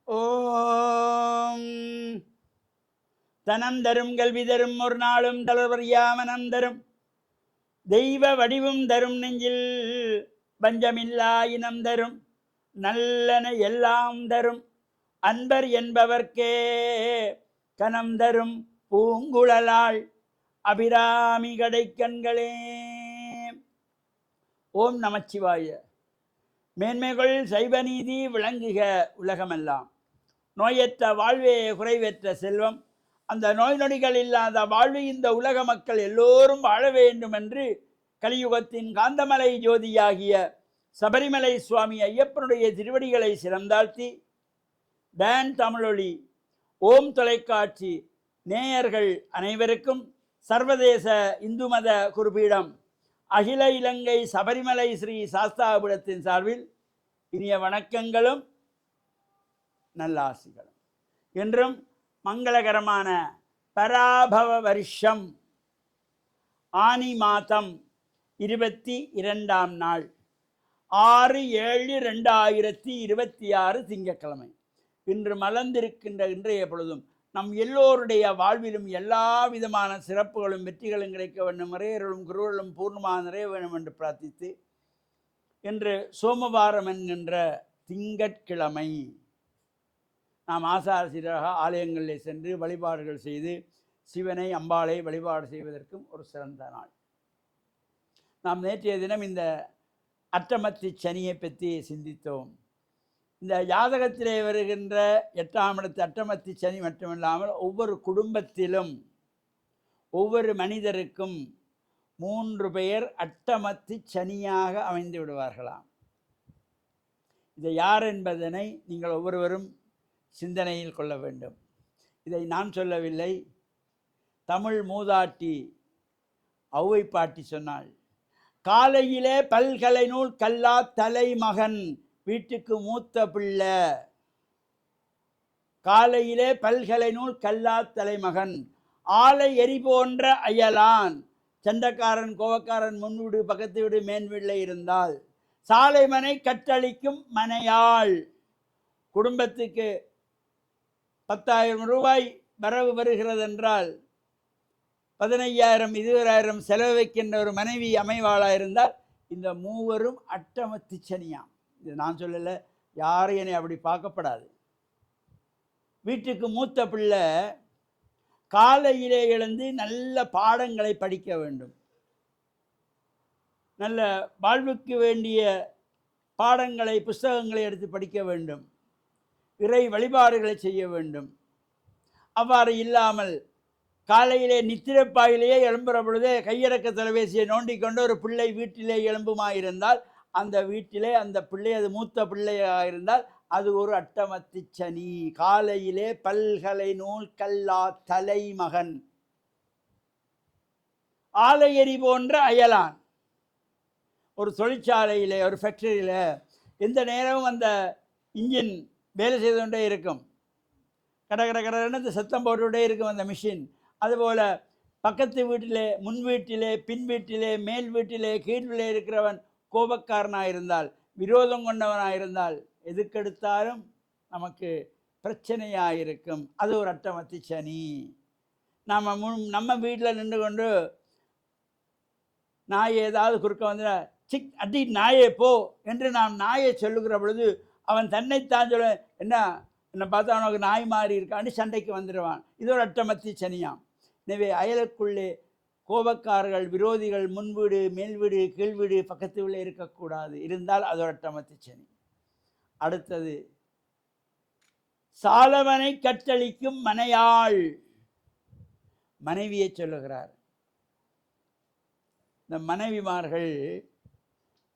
ஓம் தனம் தரும் கல்வி தரும் ஒரு நாளும் தளர்வறியாமனம் தரும் தெய்வ வடிவும் தரும் நெஞ்சில் பஞ்சமில்லா இனம் தரும் நல்லன எல்லாம் தரும் அன்பர் என்பவர்க்கே கனம் தரும் பூங்குழலாள் அபிராமி கடைக்கண்களே. ஓம் நமச்சிவாய. மேன்மைகள் சைவநீதி விளங்குக உலகமெல்லாம். நோயற்ற வாழ்வே குறைவற்ற செல்வம். அந்த நோய் நொடிகள் இல்லாத வாழ்வு இந்த உலக மக்கள் எல்லோரும் வாழ வேண்டும் என்று கலியுகத்தின் காந்தமலை ஜோதியாகிய சபரிமலை சுவாமி ஐயப்பனுடைய திருவடிகளை சிறந்தாழ்த்தி டான் தமிழொலி ஓம் தொலைக்காட்சி நேயர்கள் அனைவருக்கும் சர்வதேச இந்து மத குருபீடம் அகில இலங்கை சபரிமலை ஸ்ரீ சாஸ்தாபுரத்தின் சார்பில் இனிய வணக்கங்களும் நல்லாசிகளும். என்றும் மங்களகரமான பராபவ வருஷம் ஆனி மாதம் 22ஆம் நாள் 6/7/2026 திங்கட்கிழமை. இன்று மலர்ந்திருக்கின்ற இன்றைய பொழுதும் நம் எல்லோருடைய வாழ்விலும் எல்லா விதமான சிறப்புகளும் வெற்றிகளும் கிடைக்க வேண்டும், இறையர்களும் குருவர்களும் பூர்ணமாக நிறைய வேண்டும் என்று பிரார்த்தித்து, இன்று சோமவாரம் என்கின்ற திங்கட்கிழமை நாம் ஆசாரசீராக ஆலயங்களில் சென்று வழிபாடுகள் செய்து சிவனை அம்பாளை வழிபாடு செய்வதற்கும் ஒரு சிறந்த நாள். நாம் நேற்றைய தினம் இந்த அட்டமத்தி சனியை பற்றி சிந்தித்தோம். இந்த ஜாதகத்திலே வருகின்ற 8ஆம் இடத்து அட்டமத்தி சனி மட்டுமில்லாமல் ஒவ்வொரு குடும்பத்திலும் ஒவ்வொரு மனிதருக்கும் 3 பெயர் அட்டமத்தி சனியாக அமைந்து விடுவார்களாம். இதை யார் என்பதனை நீங்கள் ஒவ்வொருவரும் சிந்தனையில் கொள்ள வேண்டும். இதை நான் சொல்லவில்லை, தமிழ் மூதாட்டி ஔவை பாட்டி சொன்னாள். காலையிலே பல்கலை நூல் கல்லா தலைமகன் வீட்டுக்கு மூத்த பிள்ளை. காலையிலே பல்கலை நூல் கல்லா தலைமகன் ஆலை எரி போன்ற அயலான். சண்டைக்காரன் கோவக்காரன் முன் வீடு பக்கத்து வீடு மேன் வீட்டில் இருந்தால் சாலை மனை கற்றளிக்கும் மனையாள். குடும்பத்துக்கு 10,000 ரூபாய் வரவு வருகிறது என்றால் 15,000 20,000 செலவு வைக்கின்ற ஒரு மனைவி அமைவாளாக இருந்தால் இந்த மூவரும் அட்டமத்தி சனியாம். இது நான் சொல்லலை, யாரும் என்னை அப்படி பார்க்கப்படாது. வீட்டுக்கு மூத்த பிள்ளை காலையிலே எழுந்து நல்ல பாடங்களை படிக்க வேண்டும், நல்ல வாழ்வுக்கு வேண்டிய பாடங்களை புஸ்தகங்களை எடுத்து படிக்க வேண்டும், இறை வழிபாடுகளை செய்ய வேண்டும். அவ்வாறு இல்லாமல் காலையிலே நித்திரப்பாயிலேயே எழும்புற பொழுதே கையடக்க தொலைபேசியை நோண்டிக்கொண்டு ஒரு பிள்ளை வீட்டிலே எழும்புமாயிருந்தால் அந்த வீட்டிலே அந்த பிள்ளை, அது மூத்த பிள்ளையாக இருந்தால் அது ஒரு அட்டமத்தி சனி. காலையிலே பல்கலை நூல் கல்லா தலைமகன் ஆலையெறி போன்ற அயலான். ஒரு தொழிற்சாலையிலே ஒரு ஃபேக்டரியில் எந்த நேரமும் அந்த இன்ஜின் வேலை செய்து கொண்டே இருக்கும், கடகடன்னு சத்தம் போட்டுக்கிட்டே இருக்கும் அந்த மிஷின். அதுபோல் பக்கத்து வீட்டிலே, முன் வீட்டிலே, பின் வீட்டிலே, மேல் வீட்டிலே, கீழ்விலே இருக்கிறவன் கோபக்காரனாக இருந்தால், விரோதம் கொண்டவனாக இருந்தால் எதுக்கெடுத்தாலும் நமக்கு பிரச்சனையாக இருக்கும். அது ஒரு அட்டமத்தி சனி. நம்ம வீட்டில் நின்று கொண்டு நாய் ஏதாவது குறுக்க வந்து சிக் அடி நாயே போ என்று நாம் நாயை சொல்லுகிற பொழுது அவன் தன்னைத்தான் சொல்ல, என்னை பார்த்தா அவனுக்கு நாய் மாறி இருக்கான்னு சண்டைக்கு வந்துடுவான். இது ஒரு அட்டமத்தி சனியாம். எனவே அயலுக்குள்ளே கோபக்காரர்கள், விரோதிகள் முன் வீடு மேல் வீடு கீழ் வீடு பக்கத்து வீடு இருக்கக்கூடாது. இருந்தால் அது ஒரு அட்டமத்தி சனி. அடுத்தது சாலவனை கற்றளிக்கும் மனையாள். மனைவியை சொல்லுகிறார். இந்த மனைவிமார்கள்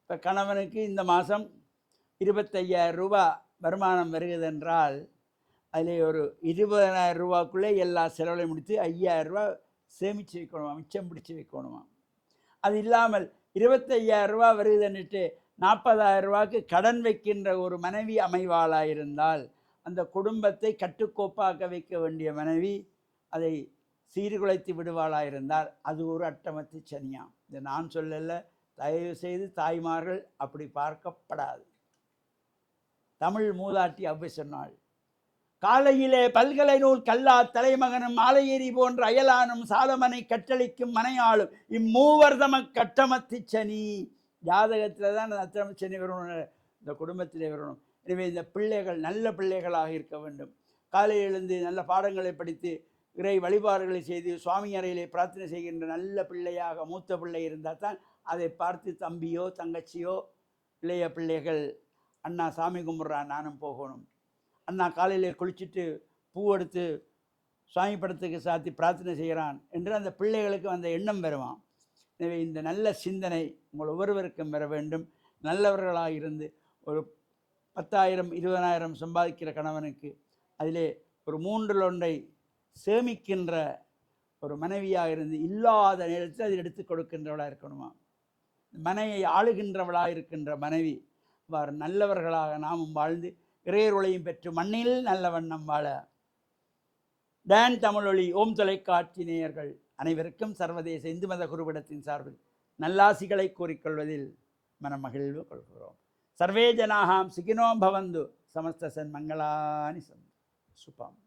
இப்போ கணவனுக்கு இந்த மாதம் 25,000 ரூபாய் வருமானம் வருகிறதென்றால் அதில் ஒரு 20,000 ரூபாய்க்குள்ளே எல்லா செலவுகளையும் முடித்து 5,000 ரூபா சேமித்து வைக்கணுமா, மிச்சம் பிடிச்சி வைக்கணுமா. அது இல்லாமல் 25,000 ரூபா வருகுதுன்னுட்டு 40,000 ரூபாய்க்கு கடன் வைக்கின்ற ஒரு மனைவி அமைவாளாக இருந்தால் அந்த குடும்பத்தை கட்டுக்கோப்பாக்க வைக்க வேண்டிய மனைவி அதை சீர்குலைத்து விடுவாளாக இருந்தால் அது ஒரு அட்டமத்தி சனியாம். இதை நான் சொல்லலை, தயவு செய்து தாய்மார்கள் அப்படி பார்க்கப்படாது. தமிழ் மூதாட்டி ஔவை சொன்னாள். காலையிலே பல்கலை நூல் கல்லா தலைமகனும் ஆலையேறி போன்ற அயலானும் சாலமனை கற்றளிக்கும் மனையாளும் இம்மூவர்தம கட்டமத்தி சனி. ஜாதகத்தில் தான் அந்த அஷ்டம சனி வரணும், இந்த குடும்பத்திலே வரணும். எனவே இந்த பிள்ளைகள் நல்ல பிள்ளைகளாக இருக்க வேண்டும். காலையில் எழுந்து நல்ல பாடங்களை படித்து இறை வழிபாடுகளை செய்து சுவாமி அறையிலே பிரார்த்தனை செய்கின்ற நல்ல பிள்ளையாக மூத்த பிள்ளை இருந்தால் தான் அதை பார்த்து தம்பியோ தங்கச்சியோ இளைய பிள்ளைகள் அண்ணா சாமி கும்பிட்றான் நானும் போகணும், அண்ணா காலையில் குளிச்சுட்டு பூ எடுத்து சுவாமி படத்துக்கு சாத்தி பிரார்த்தனை செய்கிறான் என்று அந்த பிள்ளைகளுக்கு அந்த எண்ணம் வருவான். எனவே இந்த நல்ல சிந்தனை உங்கள் ஒவ்வொருவருக்கும் பெற வேண்டும். நல்லவர்களாக இருந்து ஒரு 10,000 20,000 சம்பாதிக்கிற கணவனுக்கு அதிலே ஒரு 1/3 சேமிக்கின்ற ஒரு மனைவியாக இருந்து இல்லாத நேரத்தில் அதில் எடுத்து கொடுக்கின்றவளாக இருக்கணுமா. மனையை ஆளுகின்றவளாக இருக்கின்ற மனைவி வார் நல்லவர்களாக நாமும் வாழ்ந்து இறையருளையும் பெற்று மண்ணில் நல்ல வண்ணம் வாழ டான் தமிழொலி ஓம் தொலைக்காட்சி நேயர்கள் அனைவருக்கும் சர்வதேச இந்து மத குருவிடத்தின் சார்பில் நல்லாசிகளை கூறிக்கொள்வதில் மனமகிழ்வு கொள்கிறோம். சர்வே ஜனாகாம் சுகினோ பவந்து சமஸ்த சன்மங்களானி சந்து சுபம்.